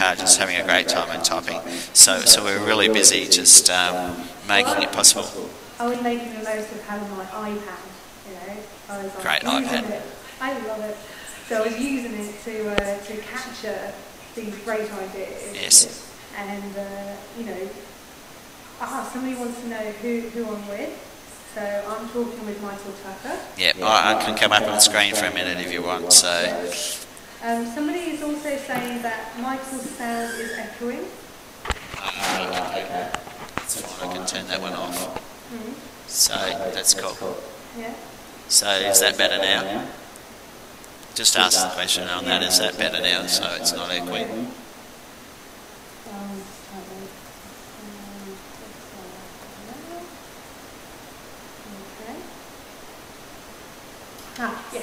car just having a great time and typing. So we're really busy just making it possible. I was making the most of having my iPad, you know. I was like, great iPad. It. I love it. So I was using it to capture these great ideas. Yes. And, you know, somebody wants to know who I'm with. So I'm talking with Michael Tucker. Yeah, I can come up on the screen for a minute if you want. So. Somebody is also saying that Michael's sound is echoing. Okay. That's fine, I can turn that one off. Mm-hmm. So that's cool. Yeah. So is that better now? Just ask the question on that, is that better now, so it's not echoing?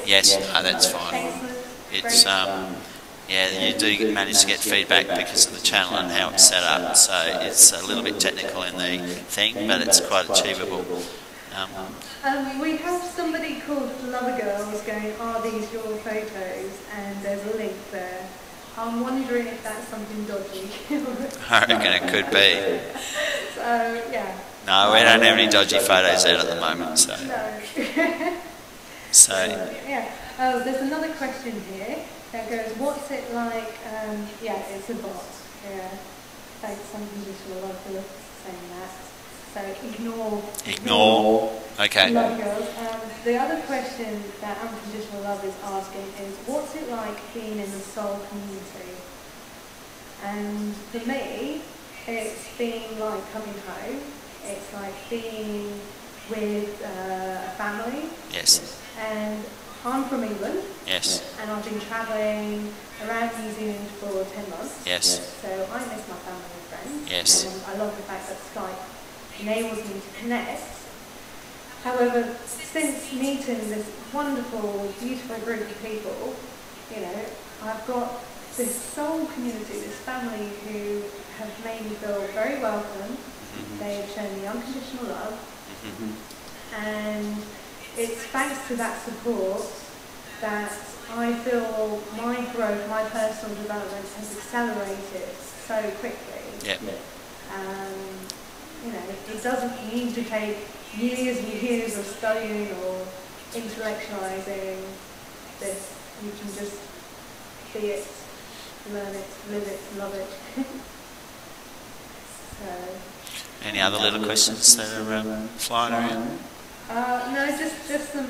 Yes, that's fine. It's yeah, you do manage to get feedback because of the channel and how it's set up, so it's a little bit technical in the thing, but it's quite achievable. We have somebody called Lover Girls going, are these your photos? And there's a link there. I'm wondering if that's something dodgy. I reckon it could be. So, yeah. No, we don't have any dodgy photos out at the moment, so. No. Yeah. Oh, there's another question here that goes, what's it like? Yeah, it's a bot. Yeah. Thanks, Unconditional Love for saying that. So ignore. Okay. Love Girls. The other question that Unconditional Love is asking is, what's it like being in the soul community? And for me, it's been like coming home. It's like being with a family. Yes. And I'm from England. Yes. And I've been travelling around New Zealand for 10 months. Yes. So I miss my family and friends. Yes. And I love the fact that Skype enables me to connect. However, since meeting this wonderful, beautiful group of people, you know, I've got this soul community, this family who have made me feel very welcome. Mm-hmm. They have shown me unconditional love. Mm-hmm. And it's thanks to that support that I feel my growth, my personal development has accelerated so quickly. Yep. You know, it doesn't need to take years and years of studying or intellectualizing this. You can just see it, learn it, live it, love it. So. Any other little questions that are flying around? No, just some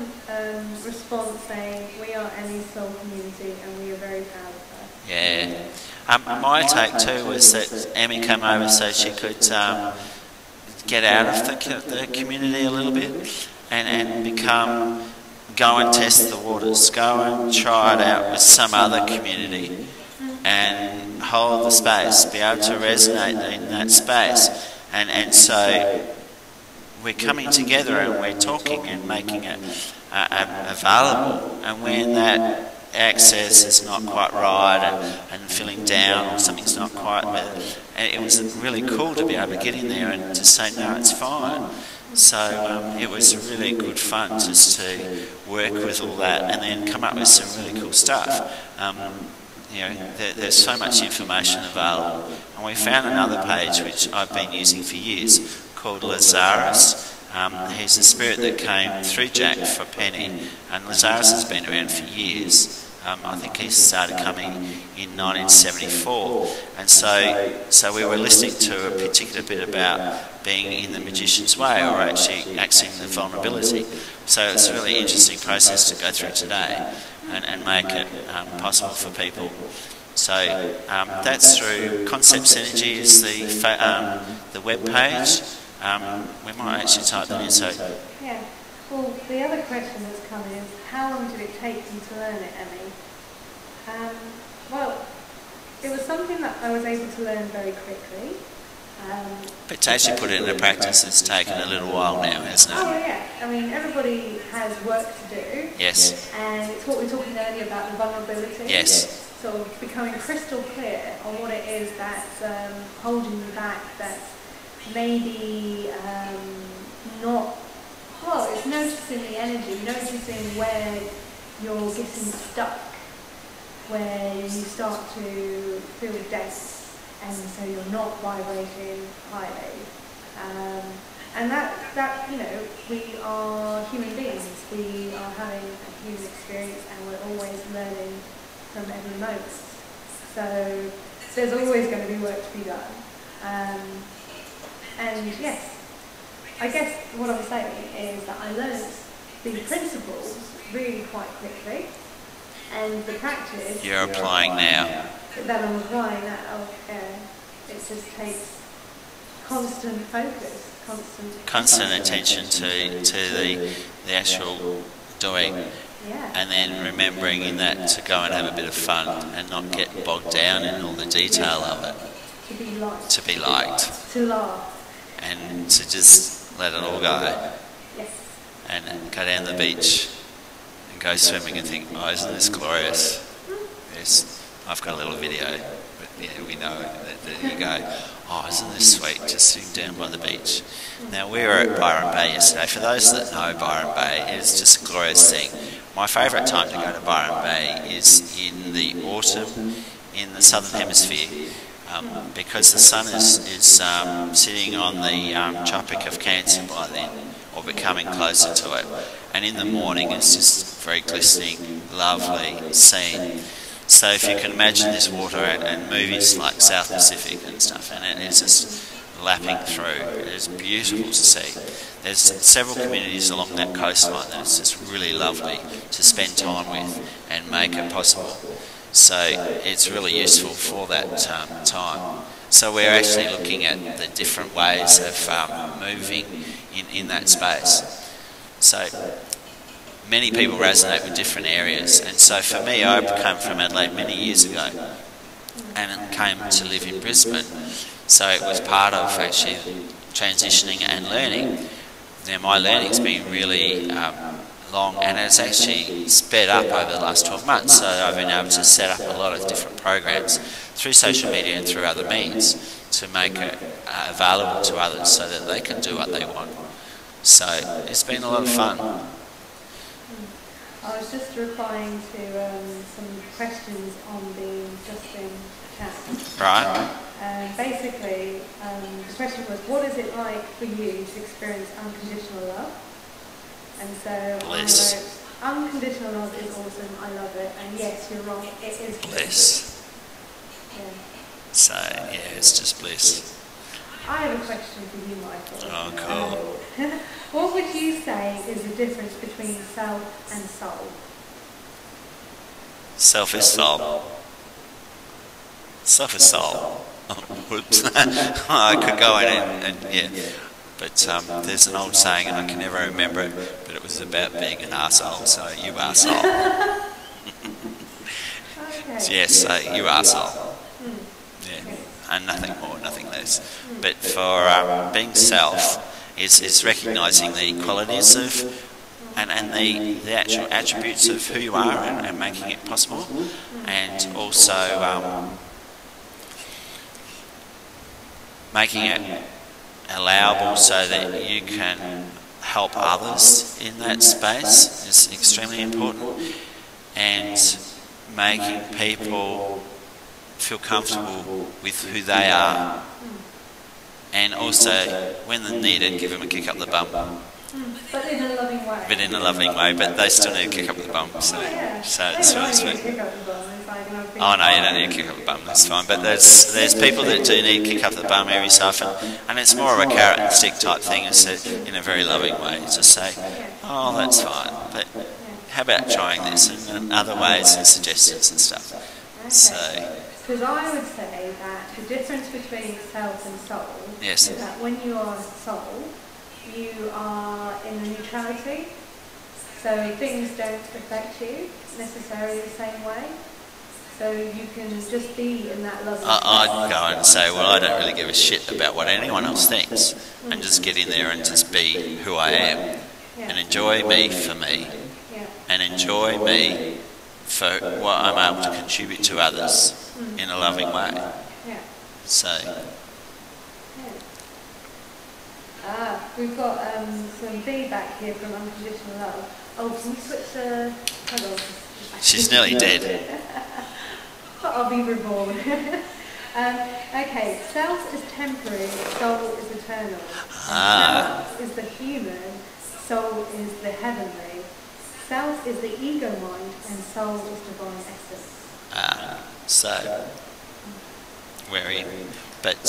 response saying we are Emmy's soul community and we are very proud of her. Yeah. My take too was that Emmy came over so she could get out of the community a little bit and go and test the waters, go and try it out with some other community and hold the space, be able to resonate in that space. And so we're coming together and we're talking and making it available. And when that access is not quite right and feeling down or something's not quite, it was really cool to be able to get in there and to say, no, it's fine. So it was really good fun just to work with all that and then come up with some really cool stuff. You know, there's so much information available. And we found another page which I've been using for years called Lazarus. He's a spirit that came through Jack for Penny, and Lazarus has been around for years. I think he started coming in 1974, and so we were listening to a particular bit about being in the magician's way, or actually accessing the vulnerability. So it's a really interesting process to go through today and make it possible for people. So that's through Concept Synergy is the web page. We might actually type that in. So yeah. Well, the other question that's come in is, how long did it take you to learn it, Emmy? Well, it was something that I was able to learn very quickly. But to actually put it into practice, it's taken a little while now, hasn't it? Oh yeah, I mean, everybody has work to do. Yes. And it's what we were talking earlier about the vulnerability. Yes. Sort of becoming crystal clear on what it is that's holding you back, that's maybe not, well, it's noticing the energy, noticing where you're getting stuck. where you start to feel dense, and so you're not vibrating highly. And that, you know, we are human beings. We are having a human experience, and we're always learning from every moment. So there's always going to be work to be done. And yes, I guess what I'm saying is that I learned the principles really quite quickly, and the practice you're applying now. that I'm applying now, it just takes constant focus, constant attention to the actual doing, and then remembering in that to go and have a bit of fun and not get bogged down in all the detail of it. To be liked. To laugh. And to just let it all go. Yes. And go down the beach and go swimming and think, oh, isn't this glorious? Yes, I've got a little video, but yeah, we know that you go, oh, isn't this sweet, just sitting down by the beach. Now, we were at Byron Bay yesterday. For those that know Byron Bay, it's just a glorious thing. My favourite time to go to Byron Bay is in the autumn in the southern hemisphere, because the sun is sitting on the Tropic of Cancer by then, or becoming closer to it. And in the morning it's just very glistening, lovely scene. So if you can imagine this water and movies like South Pacific and stuff, and it's just lapping through, it's beautiful to see. There's several communities along that coastline that it's just really lovely to spend time with and make it possible. So it's really useful for that time. So we're actually looking at the different ways of moving in that space. So many people resonate with different areas, and so for me, I came from Adelaide many years ago and came to live in Brisbane. So it was part of actually transitioning and learning. Now my learning's been really long, and it's actually sped up over the last 12 months. So I've been able to set up a lot of different programs through social media and through other means to make it available to others so that they can do what they want. So it's been a lot of fun. I was just replying to some questions on the Justin chat. Right. Basically, the question was, what is it like for you to experience unconditional love? And so Bliss. I wrote, unconditional love is awesome, I love it, and yes, you're wrong, it is Bliss. Yeah. So yeah, it's just bliss. I have a question for you, Michael. Oh, cool. What would you say is the difference between self and soul? Self is soul. Self is soul. Oh, whoops. I could go in and yeah. But there's an old saying, and I can never remember it, but it was about being an arsehole, so you arsehole. Okay. So yes, you arsehole. Yeah, and nothing more, nothing less. But for being self, is recognising the qualities of and the actual attributes of who you are and making it possible, and also making it allowable so that you can help others in that space is extremely important, and making people feel comfortable with who they are, and also when they're needed, give them a kick up the bum. But in a loving way. But in a loving way, but they still need a kick up the bum. So it's really sweet. Oh no, you don't need a kick up the bum, that's fine. But there's people that do need a kick up the bum every so often, and it's more of a carrot and stick type thing, in a very loving way, to say, oh, that's fine, but how about trying this, and other ways and suggestions and stuff. So, because I would say that the difference between self and soul is that when you are soul, you are in the neutrality, so things don't affect you necessarily the same way. So you can just be in that loving I'd go and say, well, I don't really give a shit about what anyone else thinks, and just get in there and just be who I am, and enjoy me for me, and enjoy me for what I'm able to contribute to others in a loving way. So. We've got some feedback here from Unconditional Love. Oh, can we switch the... Hold on. She's nearly dead. but I'll be reborn. Okay, self is temporary, soul is eternal. Self is the human, soul is the heavenly. Self is the ego mind, and soul is divine essence. So, but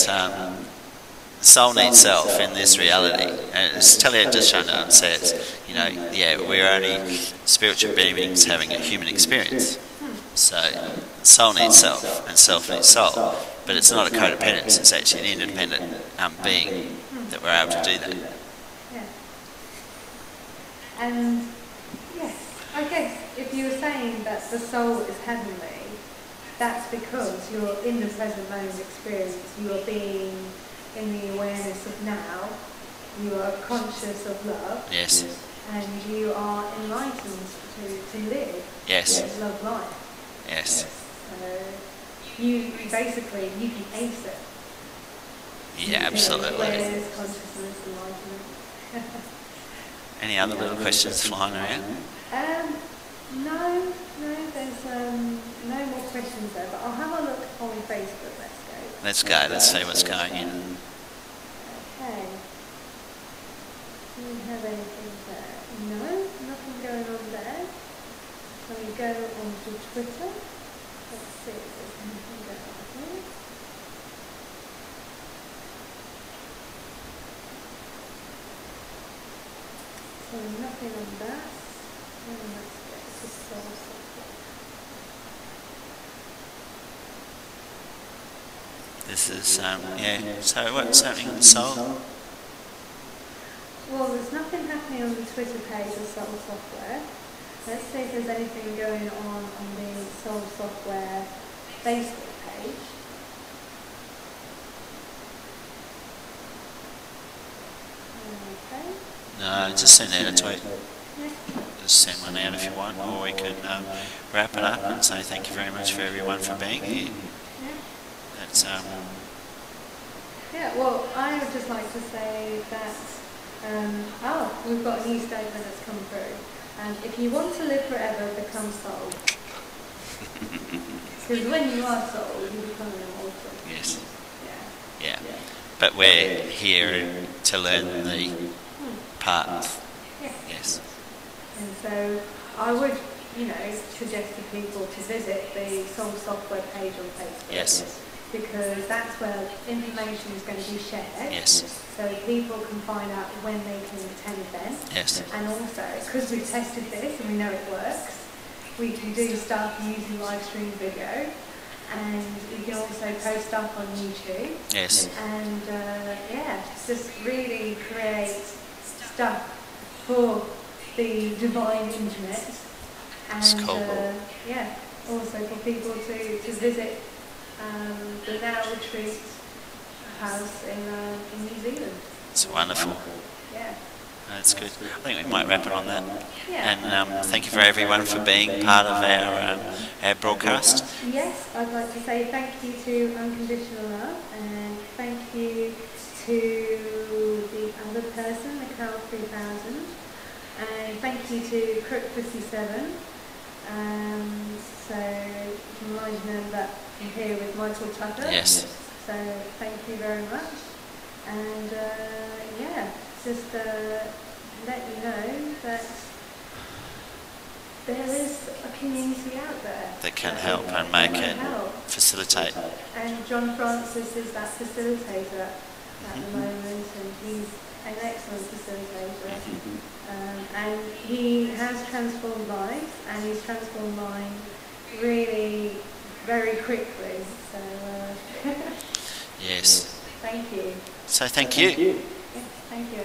soul needs self in this reality. And as Talia just shown up says, you know, yeah, we're only spiritual beings having a human experience. So, soul needs self, and self needs soul. But it's not a codependence, it's actually an independent being that we're able to do that. Yeah. And, yes, I guess if you were saying that the soul is heavenly, that's because you're in the present moment experience, you are being in the awareness of now, you are conscious of love, Yes. and you are enlightened to live, Yes. to love life. Yes. So you basically, you can ace it. Yeah, absolutely. Awareness, consciousness, enlightenment. Any other little questions flying around? No, there's no more questions there, but I'll have a look on Facebook, Let's go, let's see what's going on. Okay. Do we have anything there? No, nothing going on there. So we go on to Twitter. Let's see if there's anything going on here. So nothing on that. And let's get to soul software. This is, yeah, so what's happening on the soul? Well, there's nothing happening on the Twitter page of Soul Software. Let's see if there's anything going on the Soul Software Facebook page. Okay. No, just send out a tweet. Yeah. Just send one out if you want, or we can wrap it up and say thank you very much for everyone for being here. Yeah. That's, Yeah, well, I would just like to say that, we've got a new statement that's come through. And if you want to live forever, become soul. Because when you are soul, you become immortal. yes, Yeah. yeah. But we're here to learn the path. Yeah. Yes. And so I would, suggest to people to visit the Soul Software page on Facebook. Yes. Because that's where information is going to be shared. Yes. So people can find out when they can attend events. Yes. And also, because we've tested this and we know it works, we can do stuff using live stream video. And we can also post stuff on YouTube. Yes. And just really create stuff for the divine internet. And It's cool. also for people to visit the Now Retreat house in New Zealand. It's wonderful. Yeah. That's good. I think we might wrap it on that. Yeah. And thank you for everyone for being part of our broadcast. Yes, I'd like to say thank you to Unconditional Love, and thank you to the other person, the Carol 3000, and thank you to Crook 57. So remind them that I'm here with Michael Tucker. Yes. So thank you very much, and just let you know that there is a community out there That can help and make it help. facilitate. And John Francis is that facilitator at the moment, and he's an excellent facilitator. And he has transformed lives, and he's transformed mine really very quickly. So Yes. thank you. So thank you. Yes, thank you.